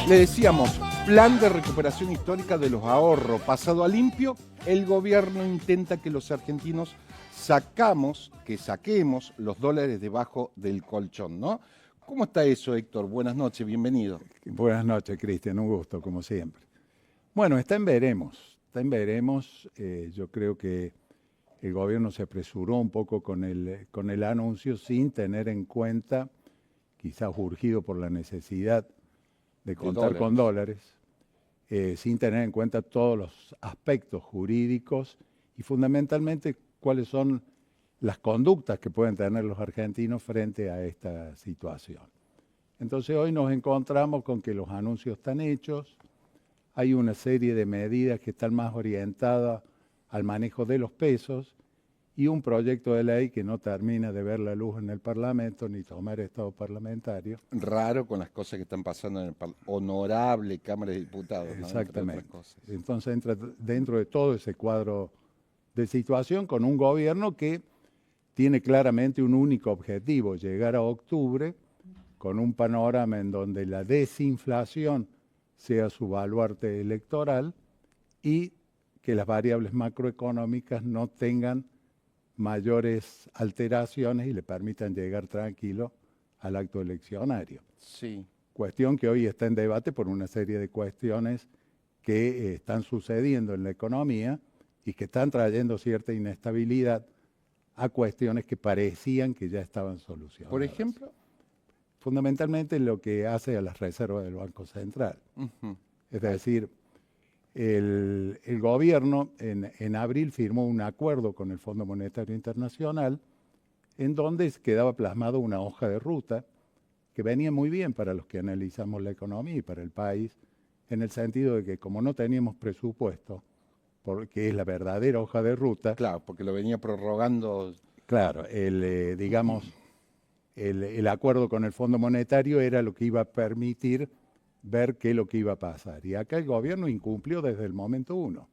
Le decíamos, plan de recuperación histórica de los ahorros. Pasado a limpio, el gobierno intenta que los argentinos saquemos los dólares debajo del colchón, ¿no? ¿Cómo está eso, Héctor? Buenas noches, bienvenido. Buenas noches, Cristian, un gusto, como siempre. Bueno, está en veremos, yo creo que el gobierno se apresuró un poco con el anuncio sin tener en cuenta, quizás urgido por la necesidad de contar con dólares, sin tener en cuenta todos los aspectos jurídicos y fundamentalmente cuáles son las conductas que pueden tener los argentinos frente a esta situación. Entonces hoy nos encontramos con que los anuncios están hechos, hay una serie de medidas que están más orientadas al manejo de los pesos y un proyecto de ley que no termina de ver la luz en el Parlamento ni tomar estado parlamentario. Raro con las cosas que están pasando en el honorable Cámara de Diputados, ¿no? Exactamente. Entonces entra dentro de todo ese cuadro de situación con un gobierno que tiene claramente un único objetivo, llegar a octubre con un panorama en donde la desinflación sea su baluarte electoral y que las variables macroeconómicas no tengan mayores alteraciones y le permitan llegar tranquilo al acto eleccionario. Sí. Cuestión que hoy está en debate por una serie de cuestiones que están sucediendo en la economía y que están trayendo cierta inestabilidad a cuestiones que parecían que ya estaban solucionadas. Por ejemplo, fundamentalmente lo que hace a las reservas del Banco Central. Es decir, el gobierno en abril firmó un acuerdo con el Fondo Monetario Internacional en donde quedaba plasmado una hoja de ruta que venía muy bien para los que analizamos la economía y para el país, en el sentido de que como no teníamos presupuesto, porque es la verdadera hoja de ruta. Claro, porque lo venía prorrogando. Claro, el acuerdo con el Fondo Monetario era lo que iba a permitir ver qué es lo que iba a pasar. Y acá el gobierno incumplió desde el momento uno.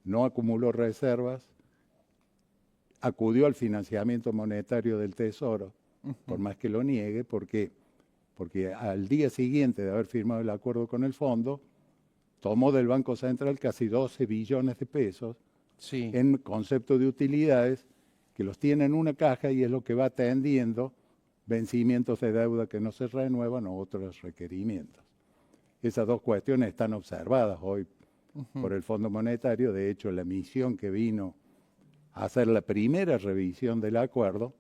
No acumuló reservas, acudió al financiamiento monetario del Tesoro, por más que lo niegue, porque al día siguiente de haber firmado el acuerdo con el fondo, tomó del Banco Central casi 12 billones de pesos en concepto de utilidades que los tiene en una caja y es lo que va atendiendo vencimientos de deuda que no se renuevan o otros requerimientos. Esas dos cuestiones están observadas hoy por el Fondo Monetario. De hecho, la misión que vino a hacer la primera revisión del acuerdo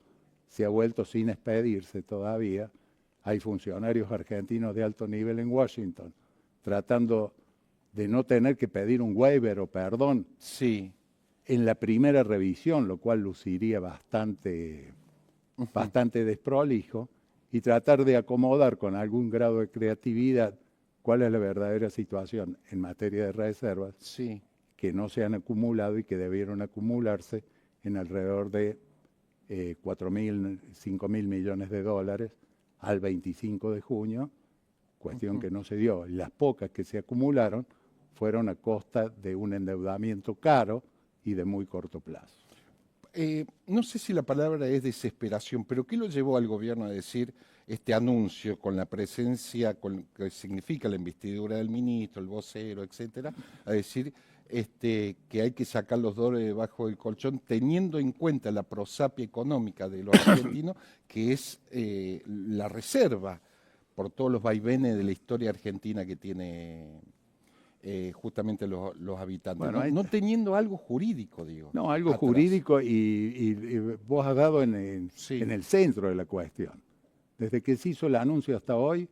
se ha vuelto sin expedirse todavía. Hay funcionarios argentinos de alto nivel en Washington tratando de no tener que pedir un waiver o perdón en la primera revisión, lo cual luciría bastante desprolijo, y tratar de acomodar con algún grado de creatividad cuál es la verdadera situación en materia de reservas que no se han acumulado y que debieron acumularse en alrededor de 4.000, 5.000 millones de dólares al 25 de junio, cuestión que no se dio. Y las pocas que se acumularon fueron a costa de un endeudamiento caro y de muy corto plazo. No sé si la palabra es desesperación, pero ¿qué lo llevó al gobierno a decir este anuncio con la presencia, con lo que significa la investidura del ministro, el vocero, etcétera, a decir que hay que sacar los dólares debajo del colchón, teniendo en cuenta la prosapia económica de los argentinos, que es la reserva por todos los vaivenes de la historia argentina que tiene justamente los habitantes, bueno, no teniendo algo jurídico, digo. No, algo atrás. Jurídico y vos has dado en el centro de la cuestión. Desde que se hizo el anuncio hasta hoy,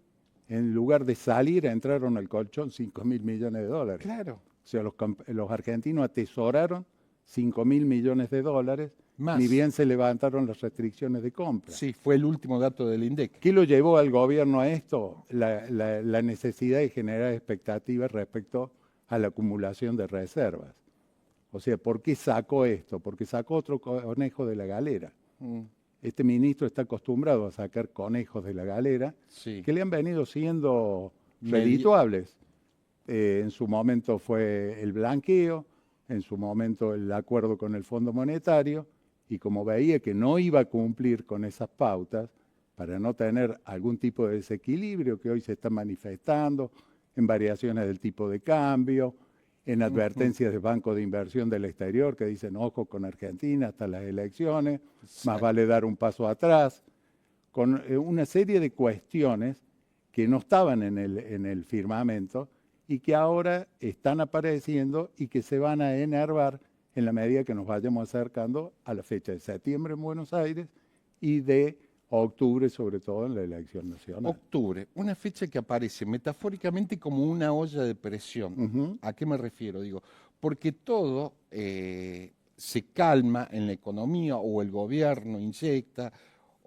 en lugar de salir, entraron al colchón 5.000 millones de dólares. Claro. O sea, los argentinos atesoraron 5.000 millones de dólares, más. Ni bien se levantaron las restricciones de compra. Sí, fue el último dato del INDEC. ¿Qué lo llevó al gobierno a esto? La necesidad de generar expectativas respecto a la acumulación de reservas. O sea, ¿por qué sacó esto? Porque sacó otro conejo de la galera. Este ministro está acostumbrado a sacar conejos de la galera que le han venido siendo redituables. En su momento fue el blanqueo, en su momento el acuerdo con el Fondo Monetario, y como veía que no iba a cumplir con esas pautas, para no tener algún tipo de desequilibrio que hoy se está manifestando en variaciones del tipo de cambio, en advertencias de bancos de inversión del exterior que dicen, ojo con Argentina hasta las elecciones, más vale dar un paso atrás, con una serie de cuestiones que no estaban en el firmamento y que ahora están apareciendo y que se van a enervar en la medida que nos vayamos acercando a la fecha de septiembre en Buenos Aires y de octubre, sobre todo en la elección nacional. Octubre, una fecha que aparece metafóricamente como una olla de presión. ¿A qué me refiero? Digo, porque todo se calma en la economía o el gobierno inyecta,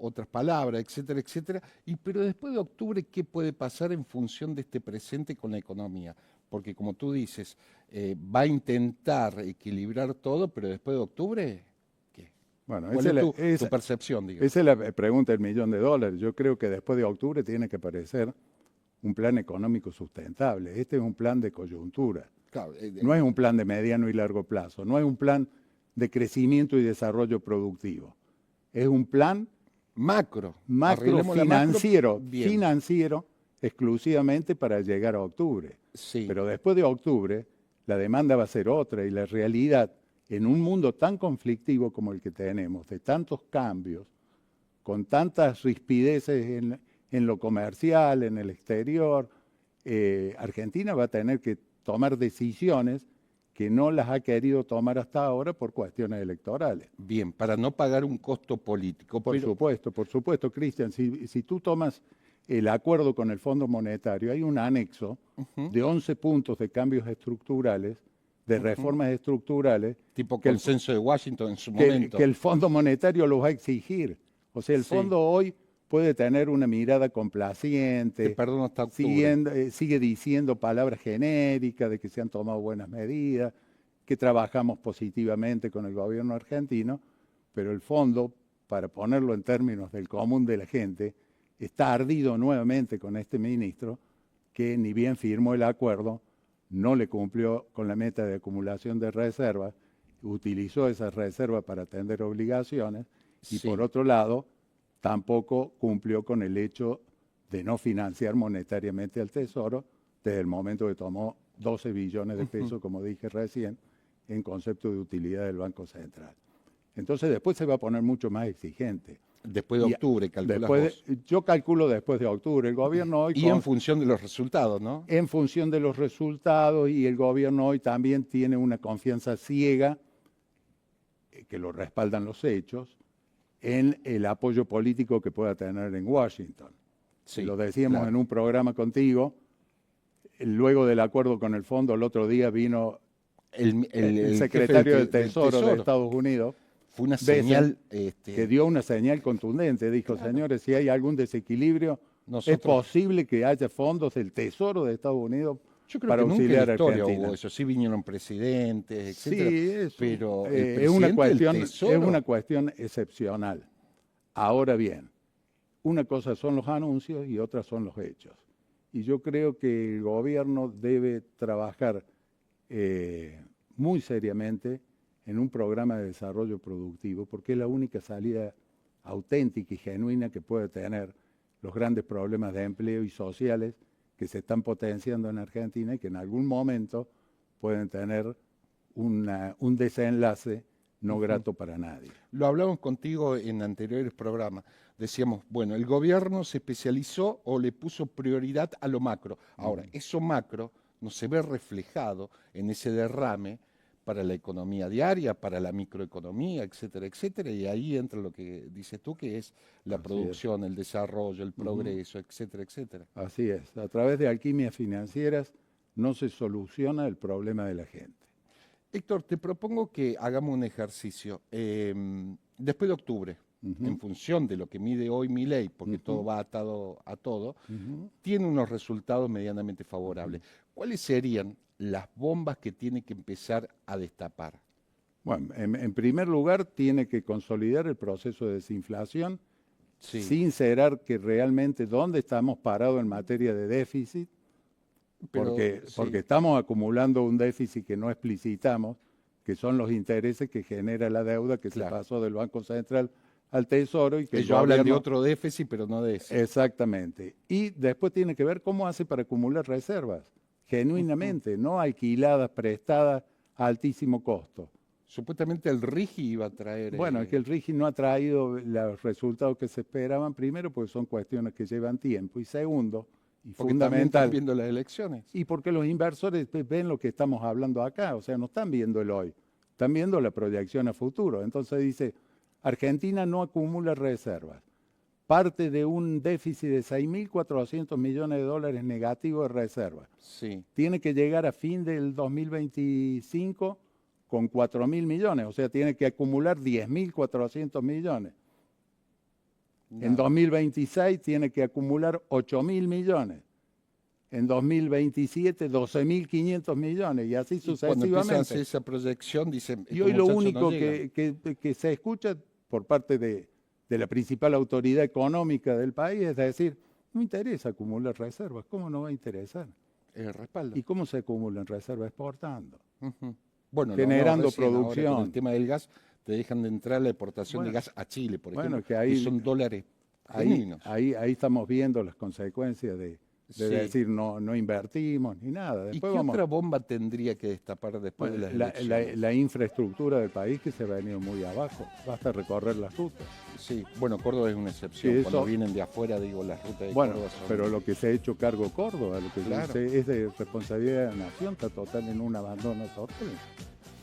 otras palabras, etcétera, etcétera. Pero después de octubre, ¿qué puede pasar en función de este presente con la economía? Porque como tú dices, va a intentar equilibrar todo, pero después de octubre, ¿qué? Bueno, ¿Cuál es tu percepción, digamos? Esa es la pregunta del $1.000.000. Yo creo que después de octubre tiene que aparecer un plan económico sustentable. Este es un plan de coyuntura. Claro, no es un plan de mediano y largo plazo. No es un plan de crecimiento y desarrollo productivo. Es un plan macro financiero exclusivamente para llegar a octubre. Sí. Pero después de octubre la demanda va a ser otra y la realidad en un mundo tan conflictivo como el que tenemos, de tantos cambios, con tantas rispideces en lo comercial, en el exterior, Argentina va a tener que tomar decisiones que no las ha querido tomar hasta ahora por cuestiones electorales. Bien, para no pagar un costo político. Por supuesto, Cristian, si tú tomas el acuerdo con el Fondo Monetario, hay un anexo de 11 puntos de cambios estructurales, de reformas estructurales. Tipo consenso de Washington en su momento. Que el Fondo Monetario los va a exigir. O sea, el Fondo hoy puede tener una mirada complaciente, sigue diciendo palabras genéricas de que se han tomado buenas medidas, que trabajamos positivamente con el gobierno argentino, pero el fondo, para ponerlo en términos del común de la gente, está ardido nuevamente con este ministro que ni bien firmó el acuerdo, no le cumplió con la meta de acumulación de reservas, utilizó esas reservas para atender obligaciones y por otro lado tampoco cumplió con el hecho de no financiar monetariamente al Tesoro desde el momento que tomó 12 billones de pesos, como dije recién, en concepto de utilidad del Banco Central. Entonces después se va a poner mucho más exigente. Después de octubre, calculas yo calculo después de octubre. El gobierno hoy... Y en función de los resultados, ¿no? En función de los resultados, y el gobierno hoy también tiene una confianza ciega, que lo respaldan los hechos, en el apoyo político que pueda tener en Washington. Sí, lo decíamos en un programa contigo, luego del acuerdo con el fondo, el otro día vino el secretario del Tesoro de Estados Unidos. Fue una señal que dio una señal contundente. Dijo, señores, si hay algún desequilibrio, es posible que haya fondos del Tesoro de Estados Unidos para auxiliar a Argentina. Eso sí vinieron presidentes, etcétera. Sí, eso. Pero es una cuestión excepcional. Ahora bien, una cosa son los anuncios y otra son los hechos. Y yo creo que el gobierno debe trabajar muy seriamente en un programa de desarrollo productivo, porque es la única salida auténtica y genuina que puede tener los grandes problemas de empleo y sociales que se están potenciando en Argentina y que en algún momento pueden tener un desenlace no grato para nadie. Lo hablamos contigo en anteriores programas. Decíamos, bueno, el gobierno se especializó o le puso prioridad a lo macro. Ahora, eso macro no se ve reflejado en ese derrame para la economía diaria, para la microeconomía, etcétera, etcétera, y ahí entra lo que dices tú, que es la producción, el desarrollo, el progreso, etcétera, etcétera. Así es, a través de alquimias financieras no se soluciona el problema de la gente. Héctor, te propongo que hagamos un ejercicio. Después de octubre, en función de lo que mide hoy Milei, porque todo va atado a todo, tiene unos resultados medianamente favorables. ¿Cuáles serían las bombas que tiene que empezar a destapar? Bueno, en primer lugar, tiene que consolidar el proceso de desinflación, sincerar que realmente dónde estamos parados en materia de déficit, porque estamos acumulando un déficit que no explicitamos, que son los intereses que genera la deuda que se pasó del Banco Central al Tesoro. Y que ellos hablan de otro déficit, pero no de ese. Exactamente. Y después tiene que ver cómo hace para acumular reservas. genuinamente, no alquiladas, prestadas a altísimo costo. Supuestamente el RIGI iba a traer... Bueno, es que el RIGI no ha traído los resultados que se esperaban, primero porque son cuestiones que llevan tiempo, y segundo, y porque también fundamental, están viendo las elecciones. y porque los inversores ven lo que estamos hablando acá, o sea, no están viendo el hoy, están viendo la proyección a futuro. Entonces dice, Argentina no acumula reservas, parte de un déficit de 6.400 millones de dólares negativo de reservas. Sí. Tiene que llegar a fin del 2025 con 4.000 millones, o sea, tiene que acumular 10.400 millones. En 2026 tiene que acumular 8.000 millones. En 2027, 12.500 millones, y así Cuando empiezan a hacer sucesivamente. esa proyección, dicen... Y hoy lo único que se escucha por parte de la principal autoridad económica del país es decir, no interesa acumular reservas, ¿cómo no va a interesar? El respaldo. ¿Y cómo se acumulan reservas? Exportando. Bueno, generando recién, ahora producción. con el tema del gas, te dejan de entrar la exportación de Bueno, gas a Chile, por bueno, ejemplo, que ahí- y son dólares Ahí genuinos. estamos viendo las consecuencias de Sí. decir no invertimos ni nada. ¿Y Después qué vamos, otra bomba tendría que destapar después de las elecciones? la infraestructura del país que se ha venido muy abajo. Basta recorrer las rutas. Sí, bueno, Córdoba es una excepción. Sí, Cuando eso- vienen de afuera, digo, las rutas de Bueno, Córdoba son... pero lo que se ha hecho cargo Córdoba, lo que Claro. es de responsabilidad de la nación, está total en un abandono total.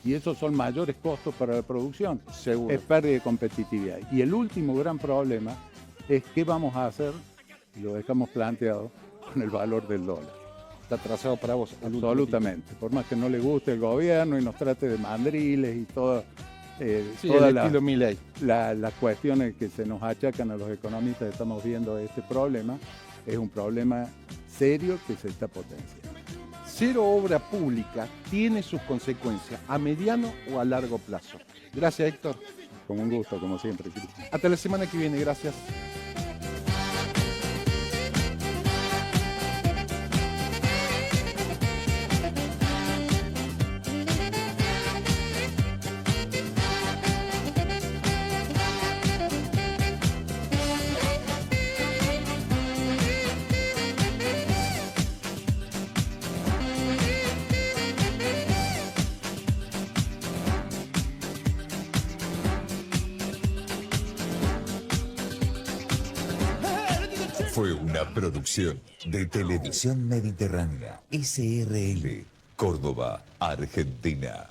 Y esos son mayores costos para la producción. Seguro. Es pérdida de competitividad. Y el último gran problema es qué vamos a hacer, y lo dejamos planteado, con el valor del dólar. Está trazado para vos. el último Absolutamente. Por más que no le guste el gobierno y nos trate de mandriles y todas Sí, todas el estilo Milei. las cuestiones que se nos achacan a los economistas, estamos viendo este problema, es un problema serio que se está potenciando. Cero obra pública tiene sus consecuencias a mediano o a largo plazo. Gracias, Héctor. Con un gusto, como siempre, Cristian. Hasta la semana que viene. Gracias. Fue una producción de Televisión Mediterránea, SRL, Córdoba, Argentina.